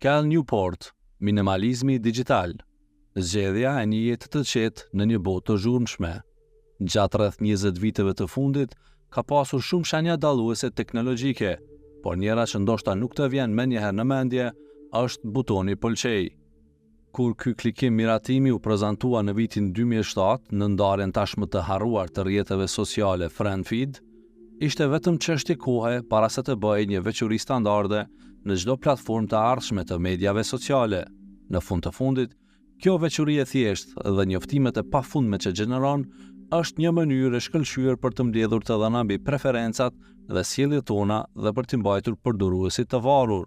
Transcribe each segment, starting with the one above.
Cal Newport, minimalizmi digital. Zgjedhja e një jetë të qetë në një botë të zhurmshme. Gjatë rreth 20 viteve të fundit, ka pasur shumë shenja dalluese teknologjike, por njëra që ndoshta nuk të vjen menjëherë në mendje është butoni pëlqej. Kur ky klikim miratimi u prezantua në vitin 2007 në ndarjen tashmë të harruar të rrjeteve sociale FriendFeed, ishte vetëm çështje kohe para se të bëhej një veçori standarde në çdo platformë të ardhshme të mediave sociale. Në fund të fundit, kjo veçori e thjeshtë dhe njoftimet e pafundme që gjeneron është një mënyrë e shkëlqyer për të mbledhur të dhëna mbi preferencat dhe sjelljet tona dhe për të mbajtur përdoruesit të varur.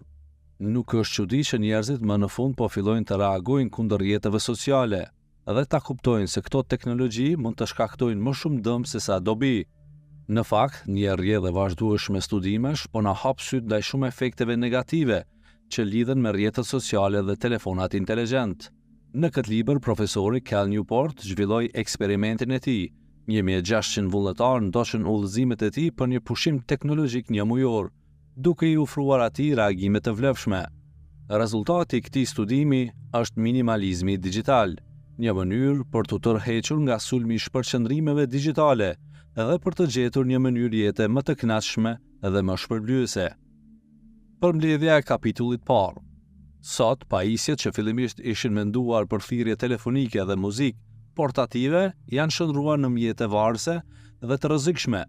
Nuk është çudi që njerëzit më në fund po fillojnë të reagojnë kundër rrjeteve sociale dhe ta kuptojnë se këto teknologji mund të shkaktojnë më shumë dëm se sa dobi. Në fakt, një rrjedhë e vazhdueshme studimesh po na hap syt ndaj shumë efekteve negative që lidhen me rrjetet sociale dhe telefonat inteligjent. Në këtë libër, profesori Cal Newport zhvilloi eksperimentin e tij. 1600 vullnetar ndoshën udhëzimet e tij për një pushim teknologjik një mujor, duke i ofruar atij reagime të vlefshme. Rezultati i këtij studimi është minimalizmi digital, një mënyrë për të tërhequr nga sulmi i shpërqendrimeve digjitale edhe për të gjetur një mënyrë jete më të kënaqshme dhe më shpërblyese. Përmbledhja e kapitullit parë. Sot, pajisjet që fillimisht ishin menduar për thirrje telefonike dhe muzikë portative janë shndruar në mjete varëse dhe të rrezikshme.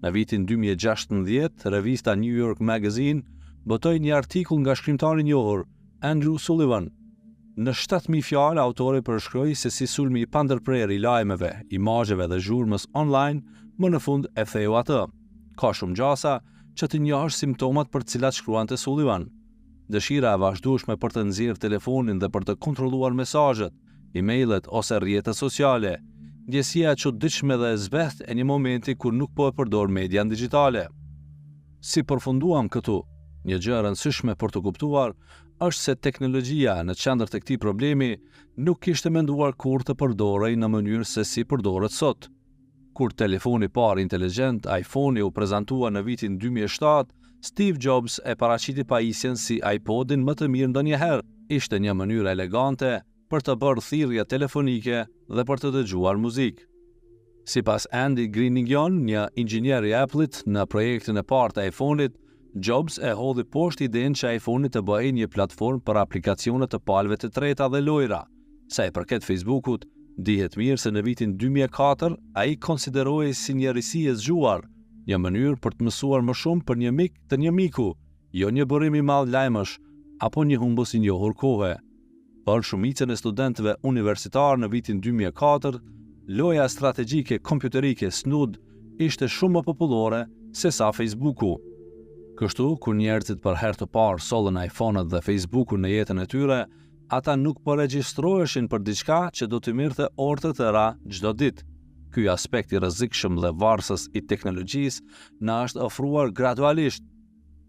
Në vitin 2016, revista New York Magazine botoi një artikull nga shkrimtari i njohur Andrew Sullivan. Në 7.000 fjalë, autori përshkroi se si sulmi i pandërprer i lajmeve, imazheve dhe zhurmës online më në fund e theu atë. Ka shumë gjasa që të njohësh simptomat për të cilat shkruante Sullivan. Dëshira e vazhdueshme për të nxjerrë telefonin dhe për të kontrolluar mesazhet, e-mailet ose rrjetet sociale, ndjesia e çuditshme dhe e zbehtë e një momenti kur nuk po e përdor median digjitale. Si përfunduam këtu, një gjë e rëndësishme për të kuptuar është se teknologjia në qendër të këtij problemi nuk kishte menduar kurrë të përdorej në mënyrë se si përdoret sot. Kur telefoni i parë inteligjent, iPhone-i, u prezantua në vitin 2007, Steve Jobs e paraqiti pajisjen si iPodin më të mirë ndonjëherë. Ishte një mënyrë elegante për të bërë thirrje telefonike dhe për të dëgjuar muzikë. Sipas Andy Greeningion, një inxhinier i Apple-it, në projektin e parë të iPhone-it, Jobs e hodhi poshtë idenë që iPhone-i të bëhej një platformë për aplikacione të palëve të treta dhe lojra. Sa i përket Facebook-ut, dihet mirë se në vitin 2004 ai konsiderohej si një risi e zgjuar, një mënyrë për të mësuar më shumë për një mik të një miku, jo një burim i madh lajmësh apo një humbus i njohur kohe. Për shumicën e studentëve universitar në vitin 2004, loja strategjike kompjuterike Snood ishte shumë më popullore se sa Facebooku. Kështu, kur njerëzit për herë të parë sollën iPhone-at dhe Facebook-un në jetën e tyre, ata nuk po regjistroheshin për diçka që do t'i mirte orë të tëra çdo ditë. Ky aspekt i rrezikshëm dhe varësës i teknologjisë na është ofruar gradualisht,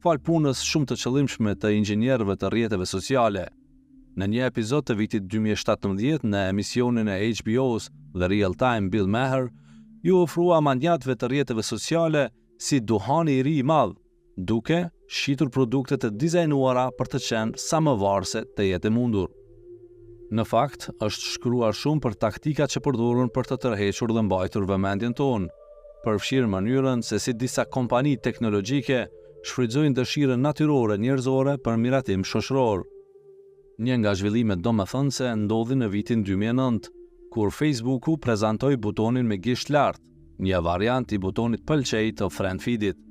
fal punës shumë të qëllimshme të inxhinierëve të rrjeteve sociale. Në një epizod të vitit 2017 në emisionin e HBO-s The Real Time Bill Maher, ju ofrua manjatëve të rrjeteve sociale si duhani i ri i madh, duke shitur produkte të dizajnuara për të qenë sa më varëse të jetë e mundur. Në fakt, është shkruar shumë për taktikat që përdorun për të tërhequr dhe mbajtur vëmendjen tonë, përfshirë mënyrën se si disa kompani teknologjike shfrytëzojnë dëshirën natyrore njerëzore për miratim shoqëror. Një nga zhvillimet domethënëse ndodhi në vitin 2009, kur Facebooku prezantoi butonin me gisht lart, një variant i butonit pëlqej të FriendFeed-it.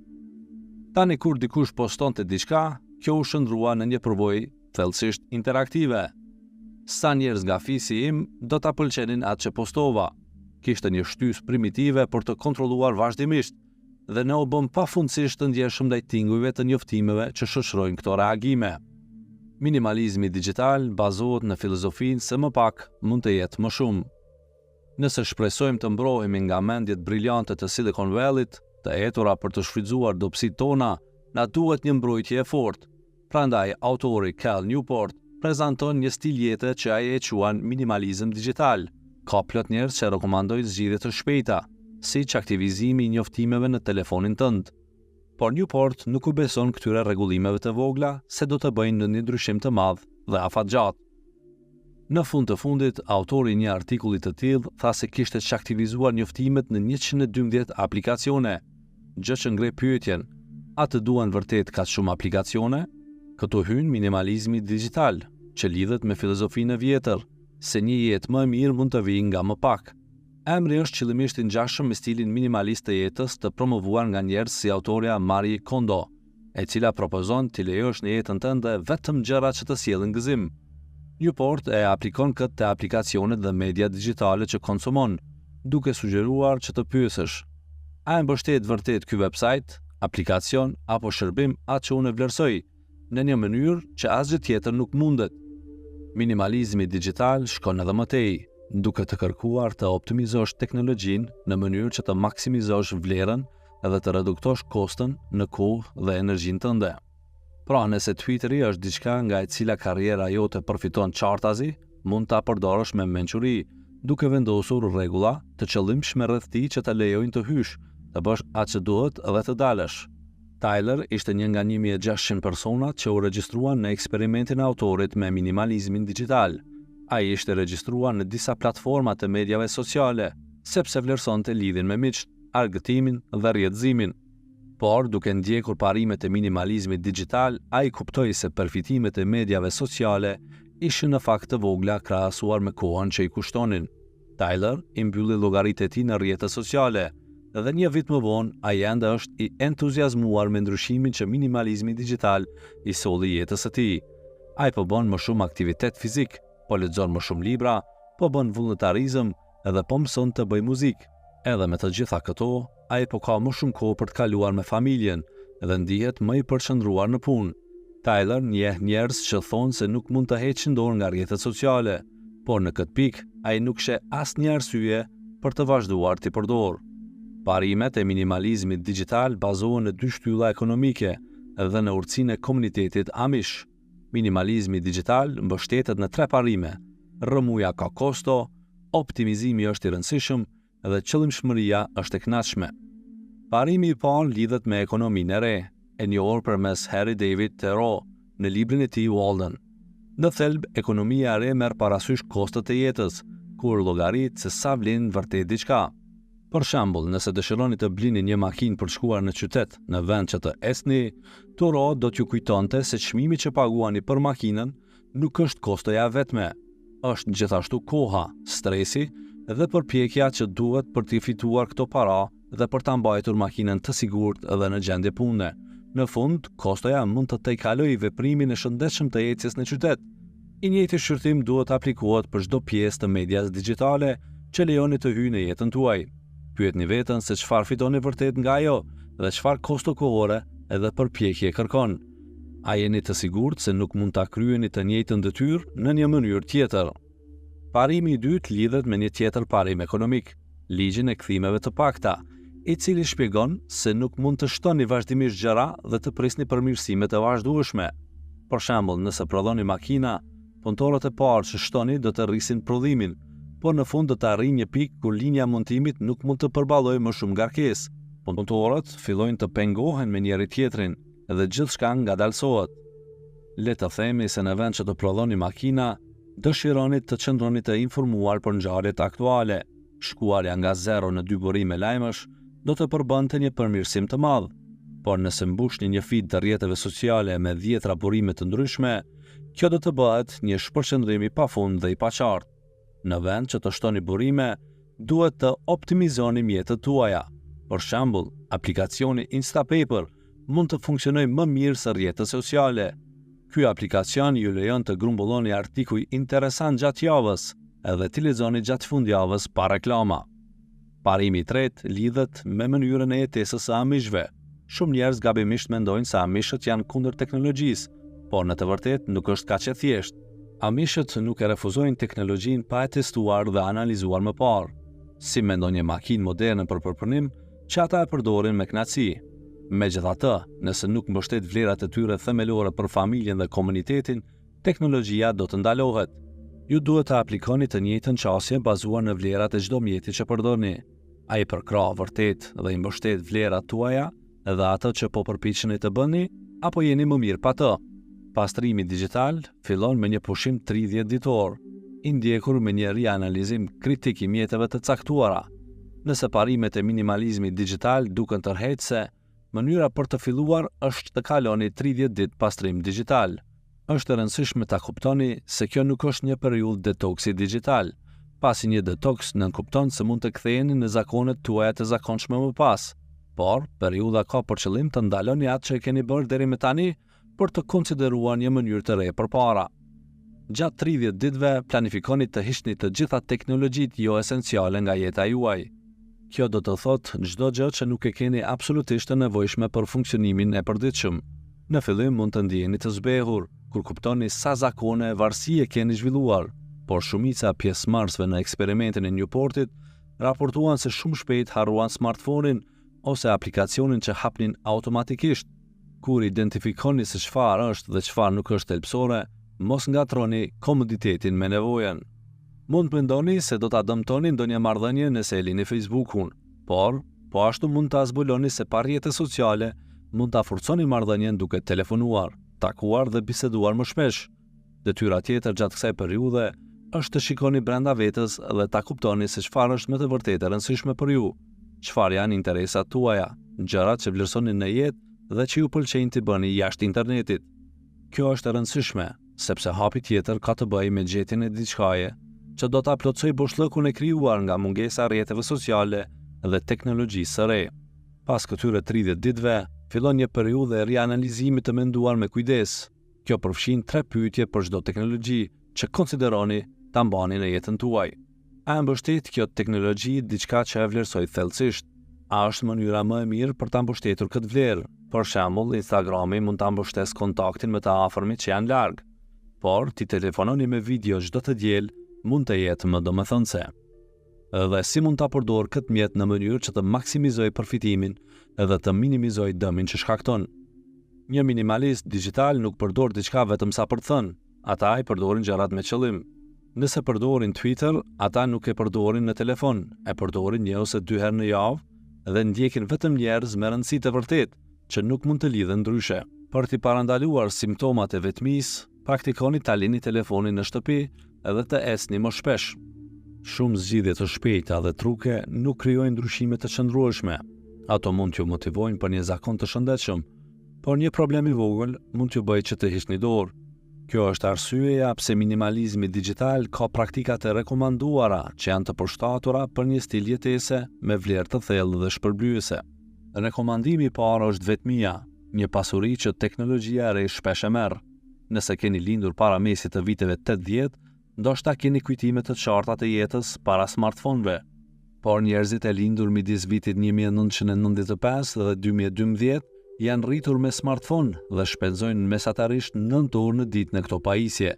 Tani kur dikush postonte diçka, kjo u shndrua në një përvojë thellësisht interaktive. Sa njerëz nga fisi im do ta pëlqenin atë që postova. Kishte një shtysë primitive për të kontrolluar vazhdimisht dhe ne u bëm pafundësisht të ndjeshëm ndaj tingujve të njoftimeve që shoqërojnë këto reagime. Minimalizmi digital bazohet në filozofinë se më pak mund të jetë më shumë. Nëse shpresojmë të mbrohemi nga mendjet briljante të Silicon Valley-t, të etura për të shfrytzuar dobësitë tona, na duhet një mbrojtje e fortë. Prandaj autori Cal Newport prezanton një stil jete që ai e quan minimalizëm digital. Ka plot njerëz që rekomandojnë zgjidhje të shpejta, siç aktivizimi i njoftimeve në telefonin tënd. por Newport nuk u beson këtyre rregullimeve të vogla se do të bëjnë në një ndryshim të madh dhe afatgjatë. Në fund të fundit, autori një artikulli të tillë tha se kishte çaktivizuar njoftimet në 112 aplikacione, gjë që ngre pyetjen, a të duan vërtet kaq shumë aplikacione? Këtu hyn minimalizmi digital, që lidhet me filozofinë e vjetër, se një jetë më e mirë mund të vijë nga më pak. Emri është qëllimisht i ngjashëm me stilin minimalist të jetës të promovuar nga njerëz si autorja Marie Kondo, e cila propozon t'i lejosh në jetën tënde vetëm gjëra që të sjellin gëzim. Newport e aplikon këtë te aplikacionet dhe media digjitale që konsumon, duke sugjeruar që të pyesësh: a e mbështet vërtet ky website, aplikacion apo shërbim atë që unë e vlerësoj, në një mënyrë që asgjë tjetër nuk mundet? Minimalizmi digital shkon edhe më tej, duke të kërkuar të optimizosh teknologjinë në mënyrë që të maksimizosh vlerën edhe të reduktosh kostën në kohë dhe energjinë tënde. Pra, nëse Twitteri është diçka nga e cila karriera jote përfiton qartazi, mund ta përdorësh me mençuri, duke vendosur rregulla të qëllimshme rreth tij që të lejojnë të hysh, të bësh atë që duhet dhe të dalësh. Tyler ishte një nga 1600 personat që u regjistruan në eksperimentin e autorit me minimalizmin digital. Ai ishte regjistruar në disa platforma të mediave sociale, sepse vlerësonte lidhjen me miqt, argëtimin dhe rrjedhimin. Por, duke ndjekur parimet e minimalizmit digital, ai kuptoi se përfitimet e mediave sociale ishin në fakt të vogla krahasuar me kohën që i kushtonin. Tyler i mbylli llogaritë e tij në rrjetet sociale, dhe një vit më vonë ai ende është i entuziazmuar me ndryshimin që minimalizmi digital i solli jetës së tij. Ai po bën më shumë aktivitet fizik, po lexon më shumë libra, po bën vullnetarizëm edhe po mëson të bëjë muzikë. Edhe me të gjitha këto, ai po ka më shumë kohë për të kaluar me familjen dhe ndihet më i përqendruar në punë. Tyler njeh njerëz që thonë se nuk mund të heqin dorë nga rrjetet sociale, por në këtë pikë ai nuk sheh asnjë arsye për të vazhduar t'i përdorë. Parimet e minimalizmit digital bazohen në 2 shtylla ekonomike dhe në urtësinë e komunitetit Amish. Minimalizmi digital mbështetet në 3 parime: rrëmuja ka kosto, optimizimi është i rëndësishëm dhe qëllimshmëria është e kënaqshme. Parimi i parë lidhet me ekonominë e re, e njohur përmes Harry David Thoreau në librin e tij Walden. Në thelb, ekonomia e re merr parasysh kostot e jetës, kur llogarit se sa vlen vërtet diçka. Për shembull, nëse dëshironi të blini një makinë për të shkuar në qytet në vend që të esni, Thoreau do t'ju kujtonte se çmimi që paguani për makinën nuk është kostoja vetme, është gjithashtu koha, stresi dhe përpjekja që duhet për t'i fituar këto para dhe për ta mbajtur makinën të sigurt edhe në gjendje pune. Në fund, kostoja mund të tejkalojë veprimin e shëndetshëm të ecjes në qytet. I njëjti shqyrtim duhet aplikohet për çdo pjesë të medias digjitale që lejoni të hyjë në jetën tuaj. Pyetni veten se çfarë fitoni vërtet nga ajo dhe çfarë kosto kohore edhe përpjekje kërkon. A jeni të sigurt se nuk mund ta kryeni të njëjtën detyrë në një mënyrë tjetër? Parimi i dytë lidhet me një tjetër parim ekonomik, ligjin e kthimeve të pakta, i cili shpjegon se nuk mund të shtoni vazhdimisht gjëra dhe të prisni përmirësime të vazhdueshme. Për shembull, nëse prodhoni makina, punëtorët e parë që shtoni do të rrisin prodhimin, por në fund do të arrijë një pikë kur linja montimit nuk mund të përballojë më shumë ngarkesë. Punëtorët fillojnë të pengohen me njëri tjetrin dhe gjithçka ngadalësohet. Le të themi se në vend që të prodhoni makina, dëshironi të qëndroni të informuar për ngjarjet aktuale. Shkuarja nga 0 në 2 burime lajmësh do të përbënte një përmirësim të madh, por nëse mbushni një feed të rrjeteve sociale me 10 burime të ndryshme, kjo do të bëhet një shpërqendrim i pafund dhe i paqartë. Në vend që të shtoni burime, duhet të optimizoni mjetet tuaja. Për shembull, aplikacioni Instapaper mund të funksionojë më mirë se rrjetet sociale. Ky aplikacion ju lejon të grumbulloni artikuj interesant gjatë javës edhe t'i lexoni gjatë fundjavës pa reklama. Parimi i tretë lidhet me mënyrën e jetesës së amishve. Shumë njerëz gabimisht mendojnë se amishët janë kundër teknologjisë, por në të vërtetë nuk është kaq e thjeshtë. Amishët nuk e refuzojnë teknologjinë pa e testuar dhe analizuar më parë. Si me ndonjë makinë moderne për përpunim, që ata e përdorin me kënaqësi. Megjithatë, nëse nuk mbështet vlerat e tyre themelore për familjen dhe komunitetin, teknologjia do të ndalohet. Ju duhet të aplikoni të njëjtën qasje bazuar në vlerat e çdo mjeti që përdorni. Ai përkrah vërtet dhe i mbështet vlerat tuaja edhe atë që po përpiqeni të bëni, apo jeni më mirë pa të. Pastrimi digital fillon me një pushim 30 ditor, i ndjekur me një rianalizim kritik i mjeteve të caktuara. Nëse parimet e minimalizmit digital duken tërheqëse, mënyra për të filluar është të kaloni 30 ditë pastrim digital. Është e rëndësishme ta kuptoni se kjo nuk është një periudhë detoksi digital, pasi një detoks nënkupton se mund të ktheheni në zakonet tuaja të zakonshme më pas. Por, periudha ka për qëllim të ndaloni atë që e keni bërë deri më tani për të konsideruar një mënyrë të re përpara. Gjatë 30 ditëve planifikoni të hiqni të gjitha teknologjitë jo esenciale nga jeta juaj. Kjo do të thotë çdo gjë që nuk e keni absolutisht të nevojshme për funksionimin e përditshëm. Në fillim mund të ndjeni të zbehur kur kuptoni sa zakone e varësie keni zhvilluar, por shumica pjesëmarrësve në eksperimentin e Newportit raportuan se shumë shpejt harruan smartphone-in ose aplikacionin që hapnin automatikisht. Kur identifikoni se çfarë është dhe çfarë nuk është thelbësore, mos ngatroni komoditetin me nevojën. Mund të mendoni se do ta dëmtoni ndonjë marrëdhënie nëse e lini Facebook-un, por po ashtu mund ta zbuloni se pa rrjete sociale mund ta forconi marrëdhënien duke telefonuar, takuar dhe biseduar më shpesh. Detyra tjetër gjatë kësaj periudhe është të shikoni brenda vetes dhe ta kuptoni se çfarë është më të vërtetë e rëndësishme për ju, çfarë janë interesat tuaja, gjërat që vlerësoni në jetë dhe që ju pëlqejnë të bëni jashtë internetit. Kjo është e rëndësishme, sepse hapi tjetër ka të bëjë me gjetjen e diçkaje që do ta plotësoj boshllëkun e krijuar nga mungesa e rrjeteve sociale dhe teknologjisë së re. Pas këtyre 30 ditëve, fillon një periudhë e rianalizimit të menduar me kujdes. Kjo përfshin 3 pyetje për çdo teknologji që konsideroni ta mbani në jetën tuaj. A mbështet kjo teknologji diçka që e vlerësoj thellësisht? A është mënyra më e mirë për ta mbështetur këtë vlerë? Për shembull, Instagrami mund ta mbështesë kontaktin me të afërmit që janë larg, por ti telefononi me video çdo të diel mund të jetë më domethënëse. Dhe si mund ta përdor këtë mjet në mënyrë që të maksimizoj përfitimin edhe të minimizoj dëmin që shkakton. Një minimalist digital nuk përdor diçka vetëm sa për të thënë, ata i përdorin gjërat me qëllim. Nëse përdorin Twitter, ata nuk e përdorin në telefon, e përdorin 1 ose 2 herë në javë dhe ndjekin vetëm njerëz me rëndësi të vërtetë që nuk mund të lidhen ndryshe. Për t'i parandaluar simptomat e vetmisë, praktikoni ta lini telefonin në shtëpi edhe të esni më shpesh. Shumë zgjidhje të shpejta dhe truke nuk krijojnë ndryshime të qëndrueshme. Ato mund t'ju motivojnë për një zakon të shëndetshëm, por një problem i vogël mund t'ju bëjë që të hiqni dorë. Kjo është arsyeja pse minimalizmi digital ka praktikat e rekomanduara që janë të përshtatura për një stil jetese me vlerë të thellë dhe shpërblyese. Rekomandimi i parë është vetmia, një pasuri që teknologjia e re shpesh e merr. Nëse keni lindur para mesit të viteve 80, ndoshta keni kujtime të qarta të jetës para smartphone-ve. Por njerëzit e lindur midis vitit 1995 dhe 2012 janë rritur me smartphone dhe shpenzojnë mesatarisht 9 orë në ditë në këto pajisje.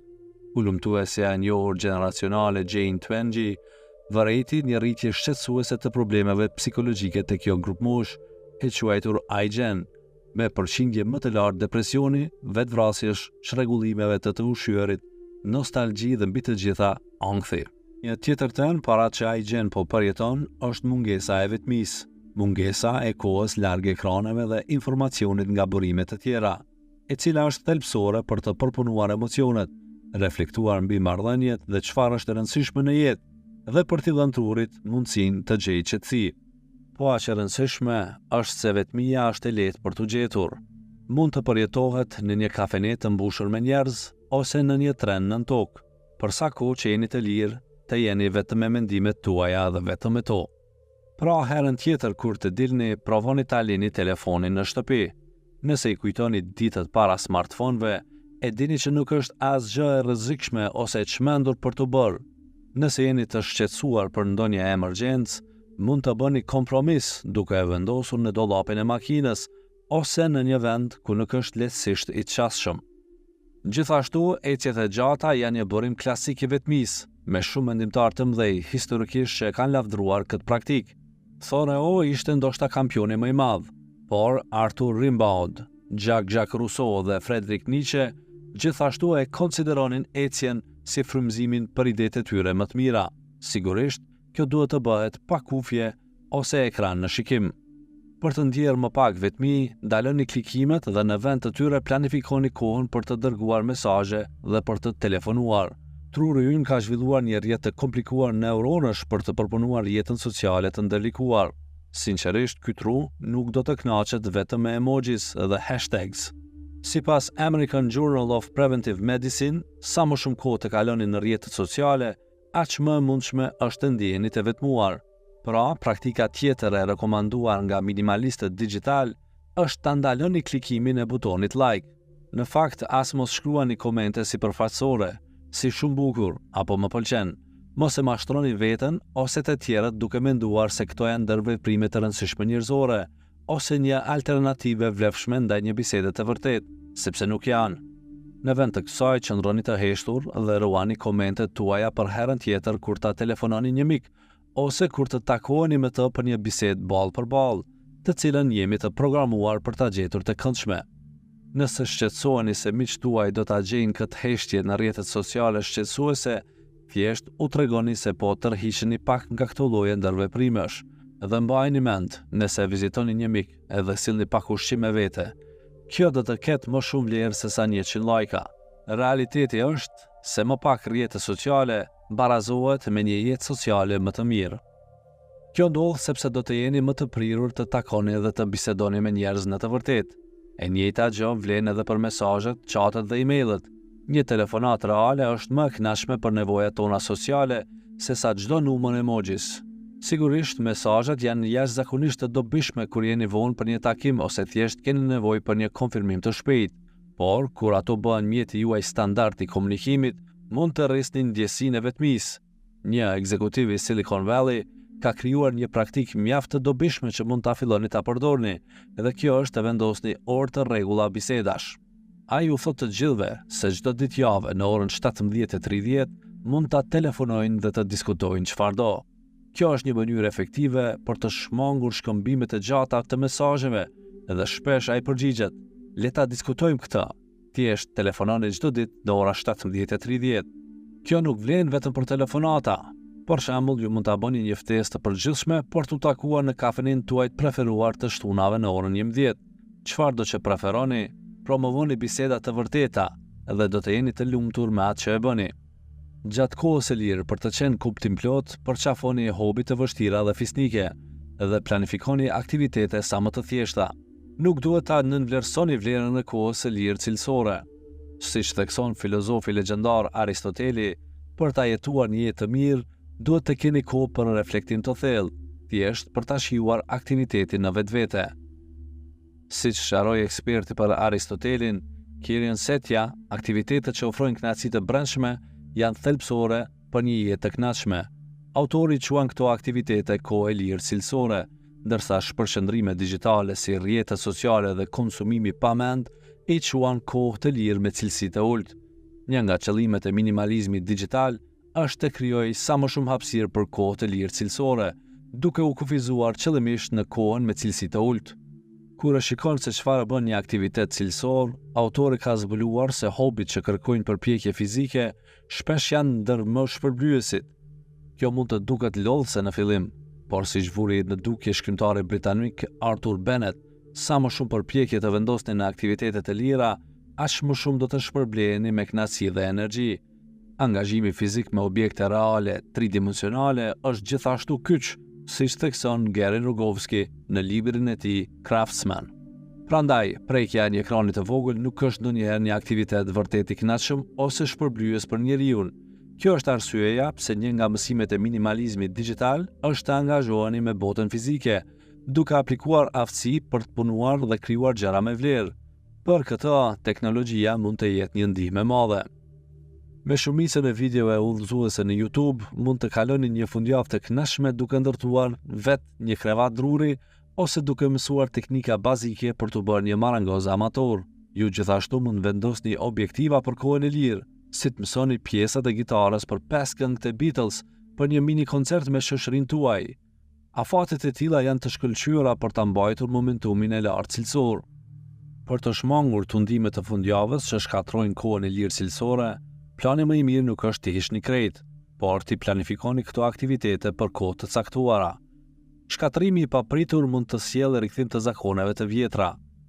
Ulëmtuesja e njohur generacionale Jane Twenge vërejti një rritje shqetësuese të problemeve psikologjike te kjo grup mosh, e quajtur iGen, me përqindje më të lartë depresioni, vetvrasjesh, çrregullimeve të ushqyerit, nostalgji dhe mbi të gjitha ankthi. Një tjetër temë para që iGen po përjeton është mungesa e vetmisë, mungesa e kohës larg ekraneve dhe informacionit nga burimet të tjera, e cila është thelbësore për të përpunuar emocionet, reflektuar mbi marrëdhëniet dhe çfarë është e rëndësishme në jetë dhe për t'i dhënë trurit mundësinë të gjejë qetësi. Po aq e rëndësishme është se vetmia është e lehtë për t'u gjetur. Mund të përjetohet në një kafenet të mbushur me njerëz ose në një tren nën tokë, për sa kohë që jeni të lirë, të jeni vetëm me mendimet tuaja dhe vetëm me to. Pra herën tjetër kur të dilni, provoni ta lini telefonin në shtëpi. Nëse i kujtoni ditët para smartphone-ve, e dini që nuk është asgjë e rrezikshme ose e çmendur për të bërë. Nëse jeni të shqetësuar për ndonjë emergjencë, mund të bëni kompromis duke e vendosur në dollapin e makinës ose në një vend ku nuk është lehtësisht i qasshëm. Gjithashtu, ecjet e gjata janë një burim klasik i vetmisë, me shumë mendimtar të mëdhej historikisht që kanë lavdruar këtë praktikë. Thoreau ishte ndoshta kampioni më i madh, por Arthur Rimbaud, Jacques Rousseau dhe Friedrich Nietzsche gjithashtu e konsideronin ecjen si frymëzimin për idetë e tyre më të mira. Sigurisht, kjo duhet të bëhet pa kufje ose ekran në shikim. Për të ndjerë më pak vetmi, ndaloni klikimet dhe në vend të tyre planifikoni kohën për të dërguar mesazhe dhe për të telefonuar. Truri ynë ka zhvilluar një rrjet të komplikuar neuronësh për të përpunuar jetën sociale të ndërlikuar. Sinqerisht, ky tru nuk do të kënaqet vetëm me emojis dhe hashtags. Sipas American Journal of Preventive Medicine, sa më shumë kohë të kaloni në rrjetet sociale, aq më e mundshme është të ndjeni të vetmuar. Pra, praktika tjetër e rekomanduar nga minimalistët digital është ta ndaloni klikimin e butonit like. Në fakt, as mos shkruani komente sipërfaqësore, si shumë bukur apo më pëlqen. Mos e mashtroni veten ose të tjerët duke menduar se këto janë ndër veprime të rëndësishme njerëzore ose një alternativë vlefshme ndaj një bisede të vërtetë, sepse nuk janë. Në vend të kësaj, qëndroni të heshtur dhe ruani komentet tuaja për herën tjetër kur ta telefononi një mik ose kur të takoheni me të për një bisedë ballë për ballë, të cilën jemi të programuar për ta gjetur të këndshme. Nëse shqetësoheni se miqtë tuaj do ta gjejnë këtë heshtje në rrjetet sociale shqetësuese, thjesht u tregoni se po tërhiqeni pak nga këto lloje ndërveprimesh. Dhe mbajini mend, nëse vizitoni një mik edhe sillni pak ushqim me vete, kjo do të ketë më shumë vlerë se sa 100 lajka. Realiteti është se më pak rrjete sociale barazohet me një jetë sociale më të mirë. Kjo ndodh sepse do të jeni më të prirur të takoni dhe të bisedoni me njerëz në të vërtetë. E njëjta gjë vlen edhe për mesazhet, chatet dhe emailët. Një telefonat reale është më e kënaqshme për nevojat tona sociale se sa çdo numër emojis. Sigurisht, mesazhet janë jashtëzakonisht të dobishme kur jeni vonë për një takim ose thjesht keni nevojë për një konfirmim të shpejtë. Por kur ato bëhen mjeti juaj standard i komunikimit, mund të rrisni ndjesinë e vetmisë. Një ekzekutiv i Silicon Valley ka krijuar një praktikë mjaft të dobishme që mund ta filloni ta përdorni, dhe kjo është të vendosni orë të rregulla bisedash. Ai u thot të gjithëve se çdo ditë javë në orën 17:30 mund ta telefonojnë dhe të diskutojnë çfarëdo. Kjo është një mënyrë efektive për të shmangur shkëmbimet e gjata të mesazheve dhe shpesh ai përgjigjet: "Le ta diskutojmë këtë." Thjesht telefononi çdo ditë në ora 17:30. Kjo nuk vlen vetëm për telefonata. Për shembull, ju mund ta bëni një ftesë të përgjithshme për t'u takuar në kafenin tuaj të preferuar të shtunave në orën 11. Çfarëdo që preferoni, promovoni biseda të vërteta dhe do të jeni të lumtur me atë që e bëni. Gjatë kohës së lirë për të qenë kuptim plot, përqafoni hobi të vështira dhe fisnike dhe planifikoni aktivitete sa më të thjeshta. Nuk duhet ta nënvlerësoni vlerën e kohës së lirë cilësore. Siç thekson filozofi legjendar Aristoteli, për ta jetuar një jetë të mirë, duhet të keni kohë për reflektim të thellë, thjesht për ta shijuar aktivitetin në vetvete. Siç sharoi eksperti për Aristotelin, Kirian Setja, aktivitetet që ofrojnë kënaqësi të brendshme janë thelbësore për një jetë të kënaqshme. Autori quan këto aktivitete kohë e lirë cilësore, ndërsa shpërqendrime digjitale si rrjetet sociale dhe konsumimi pa mend i quan kohë të lirë me cilësi të ulët. Një nga qëllimet e minimalizmit digital është të krijojë sa më shumë hapësirë për kohë të lirë cilësore, duke u kufizuar qëllimisht në kohën me cilësi të ulët. Kur e shikon se çfarë bën një aktivitet cilësor, autori ka zbuluar se hobit që kërkojnë përpjekje fizike shpesh janë ndër më shpërblyesit. Kjo mund të duket lodhse në fillim, por siç vuri në dukje shkrimtari britanik Arthur Bennett, sa më shumë përpjekje të vendosni në aktivitete të lira, aq më shumë do të shpërbleheni me kënaqësi dhe energji. Angazhimi fizik me objekte reale, tridimensionale është gjithashtu kyç, siç thekson Gary Rogovski në librin e tij Craftsman. Prandaj, prekja e një ekrani të vogël nuk është ndonjëherë një aktivitet vërtet i kënaqshëm ose shpërblyes për njeriu. Kjo është arsyeja pse një nga mësimet e minimalizmit digital është të angazhoheni me botën fizike, duke aplikuar aftësi për të punuar dhe krijuar gjëra me vlerë. Për këtë, teknologjia mund të jetë një ndihmë e madhe. Me shumicën e videove udhëzuese në YouTube, mund të kaloni një fundjavë të kënaqshme duke ndërtuar vetë një krevat druri ose duke mësuar teknika bazike për të bërë një marangoz amator. Ju gjithashtu mund vendosni objektiva për kohën e lirë, si të mësoni pjesët e gitarës për 5 këngë të Beatles për një mini koncert me shoqërinë tuaj. Afatet e tilla janë të shkëlqyera për ta mbajtur momentumin e lartë cilësor. Për të shmangur tundimet të fundjavës që shkatrojnë kohën e lirë cilësore, plani më i mirë nuk është të hiqni krejt, por të planifikoni këto aktivitete për kohë të caktuara. Shkatrimi i papritur mund të sjellë rikthim të zakoneve të vjetra.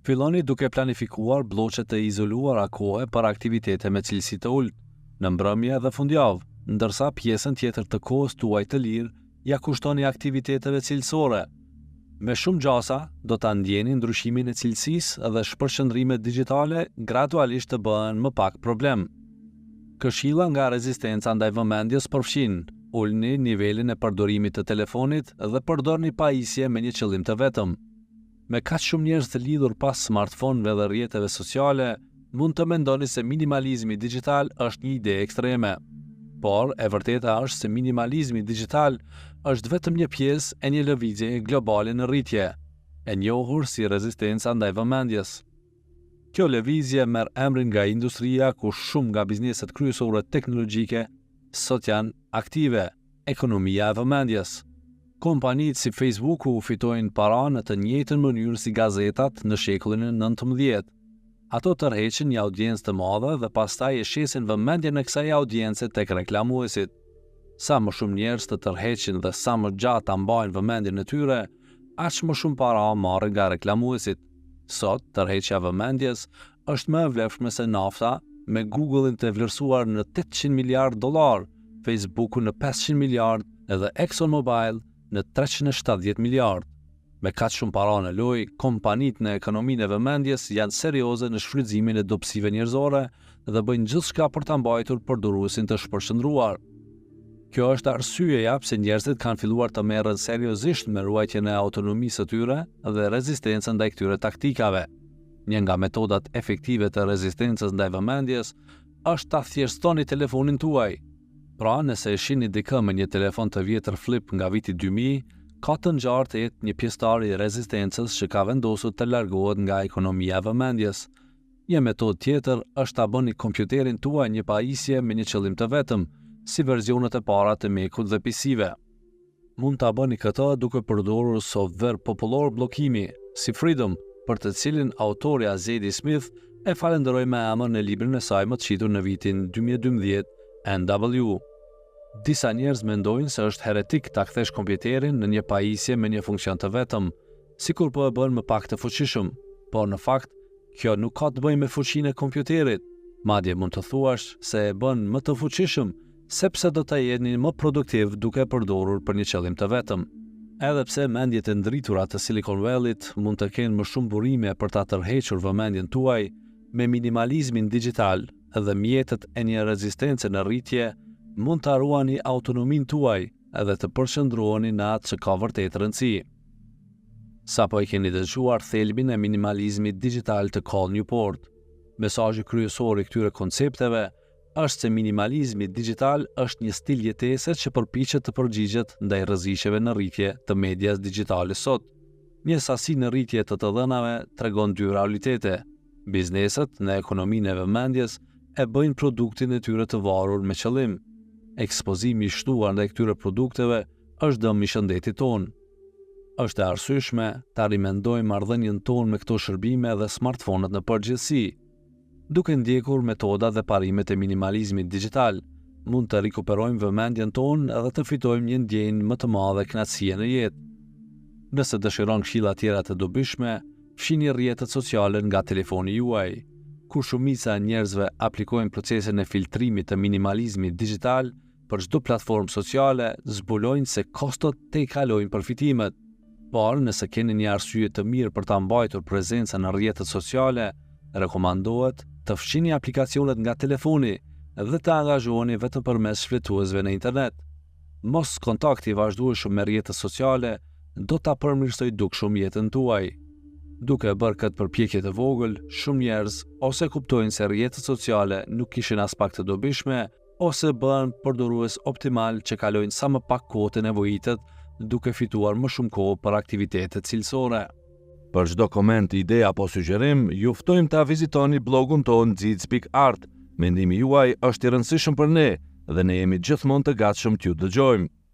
Filloni duke planifikuar bloqe të izoluara kohe për aktivitete me cilësi të ulët, në mbrëmje dhe fundjavë, ndërsa pjesën tjetër të kohës tuaj të lirë ja kushtoni aktiviteteve cilësore. Me shumë gjasa, do ta ndjeni ndryshimin e cilësisë dhe shpërqendrimet digjitale gradualisht të bëhen më pak problem. Këshilla nga rezistenca ndaj vëmendjes përfshin: ulni nivelin e përdorimit të telefonit dhe përdorni pajisje me një qëllim të vetëm. Me kaq shumë njerëz të lidhur pas smartphone-ve dhe rrjeteve sociale, mund të mendoni se minimalizmi digital është një ide ekstreme. Por, e vërteta është se minimalizmi digital është vetëm një pjesë e një lëvizje globale në rritje, e njohur si rezistenca ndaj vëmendjes. Kjo lëvizje merr emrin nga industria ku shumë nga bizneset kryesore teknologjike sot janë aktive, ekonomia e vëmendjes. Kompanitë si Facebooku fitojnë para në të njëjtën mënyrë si gazetat në shekullin e 19. Ato tërheqin një audiencë të madhe dhe pastaj e shesin vëmendjen e kësaj audiencë tek reklamuesit. Sa më shumë njerëz të tërheqin dhe sa më gjatë ta mbajnë vëmendjen e tyre, aq më shumë para marrin nga reklamuesit. Sot, tërheqja e vëmendjes është më e vlefshme se nafta, me Google-in të vlerësuar në $800 miliardë, Facebooku në 500 miliardë edhe ExxonMobil në 370 miliardë. Me kaq shumë para në lojë, kompanitë në ekonominë e vëmendjes janë serioze në shfrytëzimin e dobësive njerëzore dhe bëjnë gjithçka për ta mbajtur përdoruesin të shpërqendruar. Kjo është arsyeja pse njerëzit kanë filluar të merren seriozisht me ruajtjen e autonomisë së tyre dhe rezistencën ndaj këtyre taktikave. Një nga metodat efektive të rezistencës ndaj vëmendjes është ta thjeshtoni telefonin tuaj. Pra, nëse e shihni dikë me një telefon të vjetër flip nga viti 2000, ka të ngjarë të jetë një pjesëtar i rezistencës që ka vendosur të largohet nga ekonomia e vëmendjes. Një metodë tjetër është ta bëni kompjuterin tuaj një pajisje me një qëllim të vetëm, si versionet e para të Mac-ut dhe PC-ve. Mund ta bëni këtë duke përdorur software popullor bllokimi, si Freedom, për të cilin autorja Zadie Smith e falenderoi me emër në librin e saj më të shitur në vitin 2012, NW. Disa njerëz mendojnë se është heretik ta kthesh kompjuterin në një pajisje me një funksion të vetëm, sikur po e bën më pak të fuqishëm, por në fakt, kjo nuk ka të bëjë me fuqinë e kompjuterit. Madje mund të thuash se e bën më të fuqishëm, sepse do ta jeni më produktiv duke e përdorur për një qëllim të vetëm. Edhe pse mendjet e ndritura të Silicon Valley-t mund të kenë më shumë burime për ta tërhequr vëmendjen tuaj, me minimalizmin digital dhe mjetet e një rezistence në rritje, mund të ruani autonominë tuaj edhe të përqendroheni në atë që ka vërtet rëndësi. Sapo e keni dëgjuar thelbin e minimalizmit digital të Cal Newport. Mesazhi kryesor i këtyre koncepteve është se minimalizmi digital është një stil jetese që përpiqet të përgjigjet ndaj rrezikeve në rritje të medias digjitale sot. Një sasi në rritje të të dhënave tregon dy realitete. Bizneset në ekonominë e vëmendjes e bëjnë produktin e tyre të varur me qëllim. Ekspozimi i shtuar ndaj këtyre produkteve është dëm i shëndetit tonë. Është e arsyeshme ta rimendojmë marrëdhënien tonë me këto shërbime dhe smartphone-et në përgjithësi. Duke ndjekur metodat dhe parimet e minimalizmit digital, mund të rikuperojmë vëmendjen tonë dhe të fitojmë një ndjenjë më të madhe kënaqësie në jetë. Nëse dëshiron këshilla tjera të dobishme, fshini rrjetet sociale nga telefoni juaj. Kur shumica e njerëzve aplikojnë procesin e filtrimit të minimalizmit digital për çdo platformë sociale, zbulojnë se kostot te i kalojnë përfitimet. Por nëse keni një arsye të mirë për ta mbajtur prezencën në rrjetet sociale, rekomandohet të fshini aplikacionet nga telefoni dhe të angazhoheni vetëm përmes shfletuesve në internet. Mos kontakti i vazhdueshëm me rrjetet sociale do ta përmirësojë dukshëm jetën tuaj. Duke bërë këtë përpjekje të vogël, shumë njerëz ose kuptojnë se rrjetet sociale nuk kishin as pak të dobishme, ose bëhen përdorues optimal që kalojnë sa më pak kohë të nevojitet, duke fituar më shumë kohë për aktivitete cilësore. Për çdo koment, ide apo sugjerim, ju ftojmë ta vizitoni blogun tonë Xiz.art. Mendimi juaj është i rëndësishëm për ne dhe ne jemi gjithmonë të gatshëm t'ju dëgjojmë.